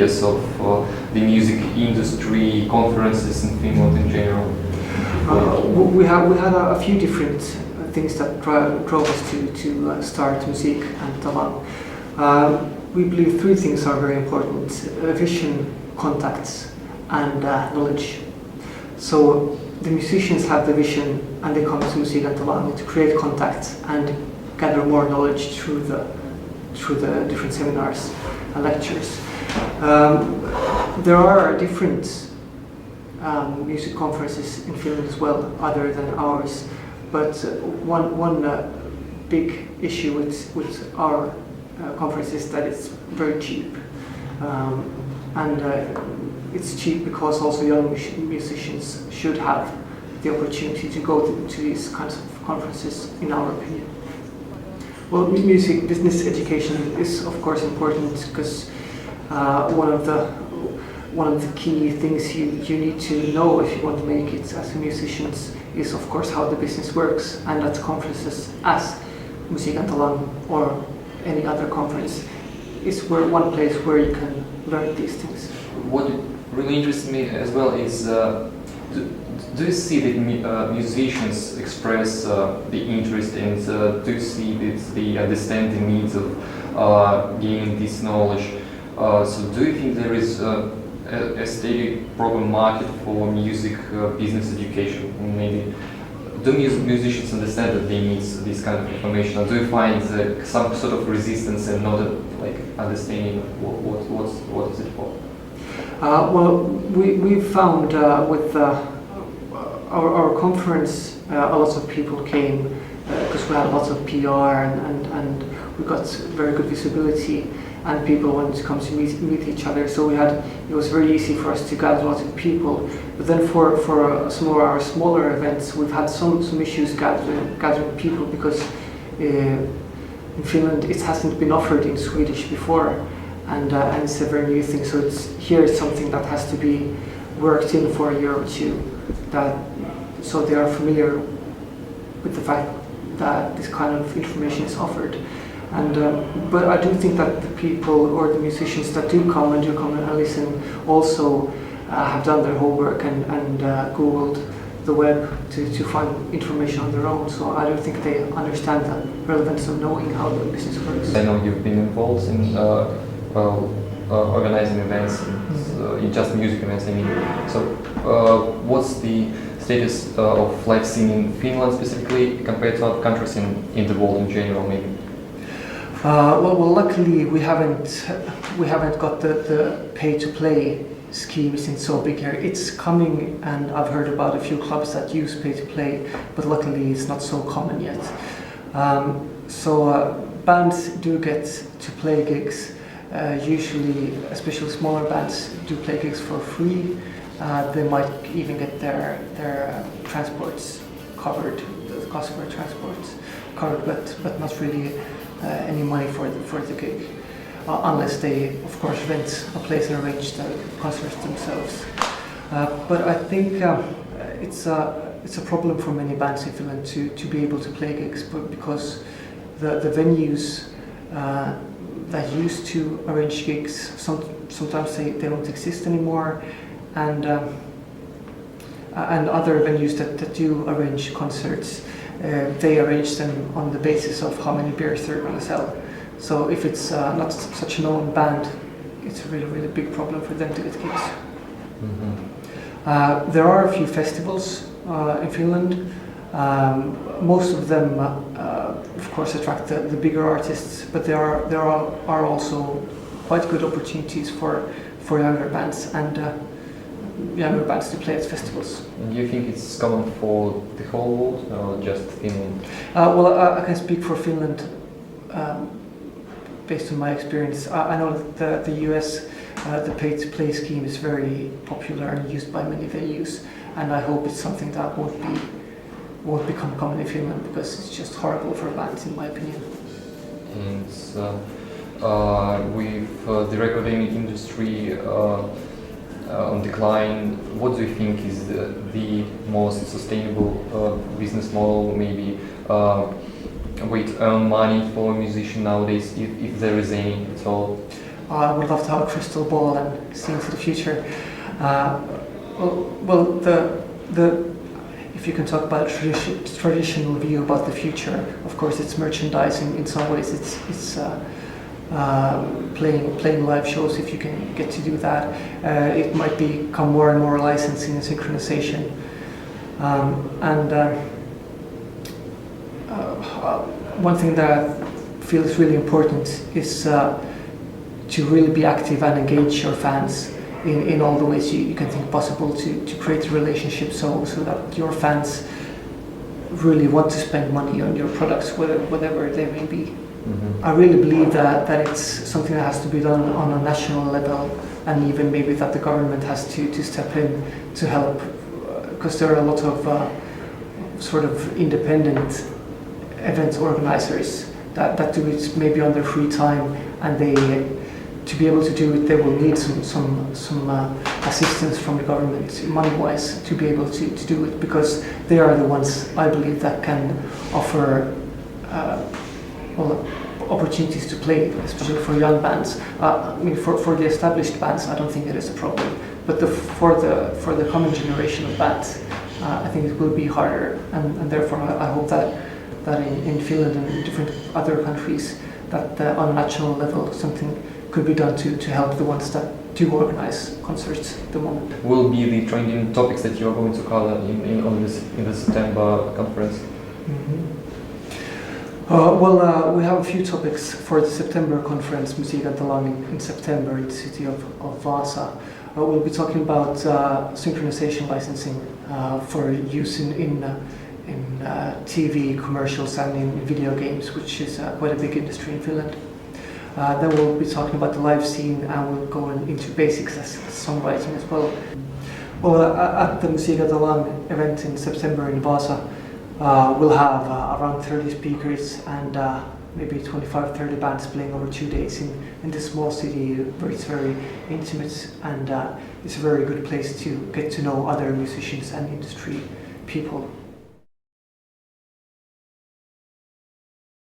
status of the music industry, conferences in Finland in general? We had a few different things that drove us to start Musik Talang. We believe three things are very important: vision, contacts, and knowledge. So the musicians have the vision, and they come to Musik Talang to create contacts and gather more knowledge through the different seminars and lectures. There are different music conferences in Finland as well, other than ours. But one big issue with our conference is that it's very cheap, and it's cheap because also young musicians should have the opportunity to go to these kinds of conferences, in our opinion. Well, music business education is of course important because one of the key things you need to know if you want to make it as a musician is of course how the business works, and at conferences as Musik Talang or any other conference is one place where you can learn these things. What really interests me as well is do you see that musicians express the interest, and do you see that they understand the needs of gaining this knowledge? So do you think there is a steady problem market for music business education? Maybe do musicians understand that they need this kind of information, or do you find some sort of resistance and not understanding what is it for? Well, we found with our conference a lot of people came because we had lots of PR and we got very good visibility, and people wanted to come to meet each other. So it was very easy for us to gather lots of people. But then for some of our smaller events, we've had some issues gathering people because in Finland it hasn't been offered in Swedish before, and it's a very new thing. So it's something that has to be worked in for a year or two, so they are familiar with the fact that this kind of information is offered. And but I do think that the people or the musicians that do come and listen also have done their homework and Googled the web to find information on their own. So I don't think they understand the relevance of knowing how the business works. I know you've been involved in organizing events, in just music events. I mean, so what's the status of live singing in Finland specifically compared to other countries in the world in general, maybe? Well, luckily we haven't got the pay-to-play schemes in so big here. It's coming, and I've heard about a few clubs that use pay-to-play, but luckily it's not so common yet. So bands do get to play gigs. Usually, especially smaller bands, do play gigs for free. They might even get their transports covered, the cost of their transports covered, but not really any money for the gig, unless they, of course, rent a place and arrange the concerts themselves. But I think it's a problem for many bands in Finland to be able to play gigs, but because the venues that used to arrange gigs sometimes they don't exist anymore, and other venues that do arrange concerts. They arrange them on the basis of how many beers they're going to sell. So if it's not such a known band, it's a really, really big problem for them to get gigs. Mm-hmm. There are a few festivals in Finland. Most of them, of course, attract the bigger artists, but there are also quite good opportunities for younger bands and younger bands to play at festivals. And do you think it's common for the whole world or just Finland? Well, I can speak for Finland based on my experience. I know that the US, the pay-to-play scheme is very popular and used by many venues, and I hope it's something that won't become common in Finland, because it's just horrible for bands, in my opinion. And with the recording industry on decline, what do you think is the most sustainable business model, maybe way to earn money for a musician nowadays, if there is any at all? I would love to have a crystal ball and see into the future. Well, if you can talk about a traditional view about the future, of course it's merchandising in some ways. It's playing live shows if you can get to do that. It might become more and more licensing and synchronization. One thing that I feel is really important is to really be active and engage your fans in all the ways you can think possible to create a relationship so that your fans really want to spend money on your products, whatever they may be. Mm-hmm. I really believe that it's something that has to be done on a national level, and even maybe that the government has to step in to help, because there are a lot of sort of independent event organizers that do it maybe on their free time, and to be able to do it, they will need some assistance from the government, money-wise, to be able to do it, because they are the ones, I believe, that can offer opportunities to play, especially for young bands. I mean, for the established bands, I don't think it is a problem, but for the common generation of bands, I think it will be harder, and therefore I hope that in Finland and in different other countries, that on a national level something could be done to help the ones that do organize concerts at the moment. Will be the trending topics that you are going to cover in the September conference? Mm-hmm. We have a few topics for the September conference, Musik Talang, in September in the city of Vaasa. We'll be talking about synchronization licensing for use in TV commercials and in video games, which is quite a big industry in Finland. Then we'll be talking about the live scene, and we'll go into basics as songwriting as well. At the Musik Talang event in September in Vaasa, we'll have around 30 speakers and maybe 25-30 bands playing over 2 days in this small city where it's very intimate, and it's a very good place to get to know other musicians and industry people.